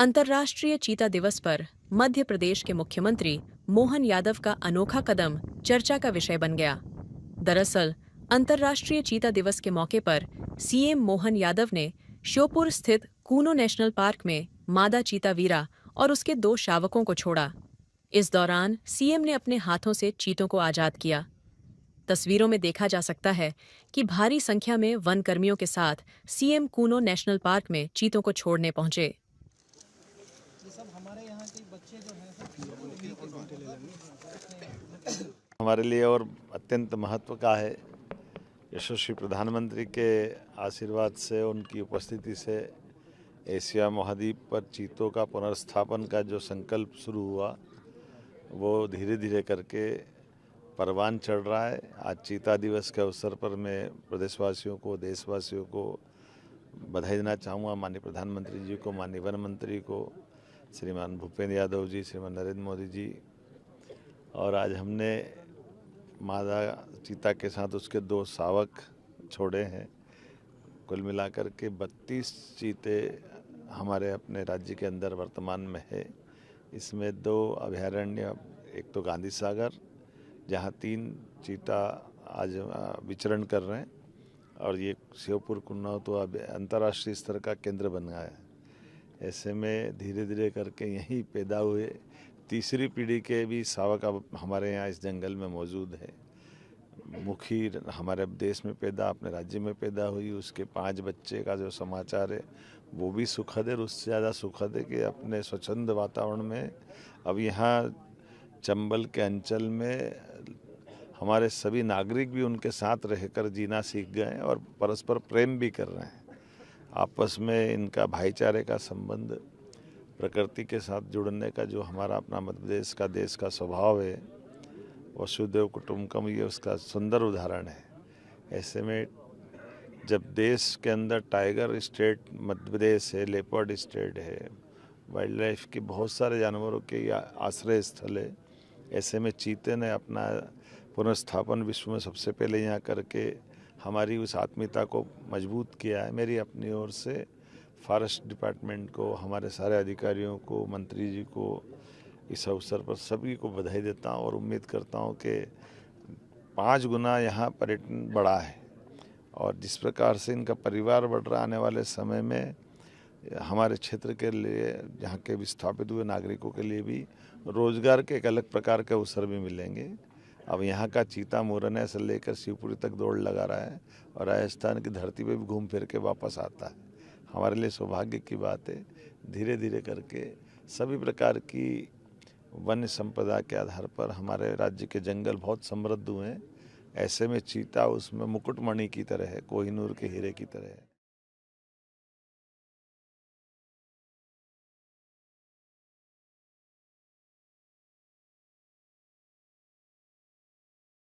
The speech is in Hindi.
अंतर्राष्ट्रीय चीता दिवस पर मध्य प्रदेश के मुख्यमंत्री मोहन यादव का अनोखा कदम चर्चा का विषय बन गया। दरअसल, अंतर्राष्ट्रीय चीता दिवस के मौके पर सीएम मोहन यादव ने श्योपुर स्थित कूनो नेशनल पार्क में मादा चीता वीरा और उसके 2 शावकों को छोड़ा। इस दौरान सीएम ने अपने हाथों से चीतों को आजाद किया। तस्वीरों में देखा जा सकता है कि भारी संख्या में वन कर्मियों के साथ सीएम कूनो नेशनल पार्क में चीतों को छोड़ने पहुंचे। ये सब हमारे यहाँ के बच्चे जो हैं हमारे लिए और अत्यंत महत्व का है। यशस्वी प्रधानमंत्री के आशीर्वाद से, उनकी उपस्थिति से एशिया महाद्वीप पर चीतों का पुनर्स्थापन का जो संकल्प शुरू हुआ वो धीरे धीरे करके परवान चढ़ रहा है। आज चीता दिवस के अवसर पर मैं प्रदेशवासियों को, देशवासियों को बधाई देना चाहूँगा। माननीय प्रधानमंत्री जी को, माननीय वन मंत्री को, श्रीमान भूपेंद्र यादव जी, श्रीमान नरेंद्र मोदी जी। और आज हमने मादा चीता के साथ उसके 2 शावक छोड़े हैं। कुल मिलाकर के 32 चीते हमारे अपने राज्य के अंदर वर्तमान में है। इसमें 2 अभयारण्य, एक तो गांधी सागर जहाँ 3 चीता आज विचरण कर रहे हैं, और ये श्योपुर कुन्नौ तो अब अंतर्राष्ट्रीय स्तर का केंद्र बन गया है। ऐसे में धीरे धीरे करके यहीं पैदा हुए तीसरी पीढ़ी के भी शावक अब हमारे यहाँ इस जंगल में मौजूद है। मुखी हमारे देश में पैदा, अपने राज्य में पैदा हुई, उसके 5 बच्चे का जो समाचार है वो भी सुखद है। और उससे ज़्यादा सुखद है कि अपने स्वच्छंद वातावरण में अब यहाँ चंबल के अंचल में हमारे सभी नागरिक भी उनके साथ रहकर जीना सीख गए हैं और परस्पर प्रेम भी कर रहे हैं। आपस में इनका भाईचारे का संबंध, प्रकृति के साथ जुड़ने का जो हमारा अपना मध्य प्रदेश का, देश का स्वभाव है, वसुधैव कुटुंबकम, ये उसका सुंदर उदाहरण है। ऐसे में जब देश के अंदर टाइगर स्टेट मध्य प्रदेश है, लेपर्ड स्टेट है, वाइल्ड लाइफ के बहुत सारे जानवरों के आश्रय स्थल है, ऐसे में चीते ने अपना पुनर्स्थापन विश्व में सबसे पहले यहाँ करके हमारी उस आत्मीयता को मजबूत किया है। मेरी अपनी ओर से फॉरेस्ट डिपार्टमेंट को, हमारे सारे अधिकारियों को, मंत्री जी को इस अवसर पर सभी को बधाई देता हूँ और उम्मीद करता हूँ कि 5 गुना यहाँ पर्यटन बढ़ा है। और जिस प्रकार से इनका परिवार बढ़ रहा, आने वाले समय में हमारे क्षेत्र के लिए, यहाँ के विस्थापित हुए नागरिकों के लिए भी रोजगार के एक अलग प्रकार के अवसर भी मिलेंगे। अब यहाँ का चीता मुरैना से लेकर शिवपुरी तक दौड़ लगा रहा है और राजस्थान की धरती पे भी घूम फिर के वापस आता है। हमारे लिए सौभाग्य की बात है। धीरे धीरे करके सभी प्रकार की वन्य संपदा के आधार पर हमारे राज्य के जंगल बहुत समृद्ध हुए हैं। ऐसे में चीता उसमें मुकुटमणि की तरह है, कोहिनूर के हीरे की तरह है।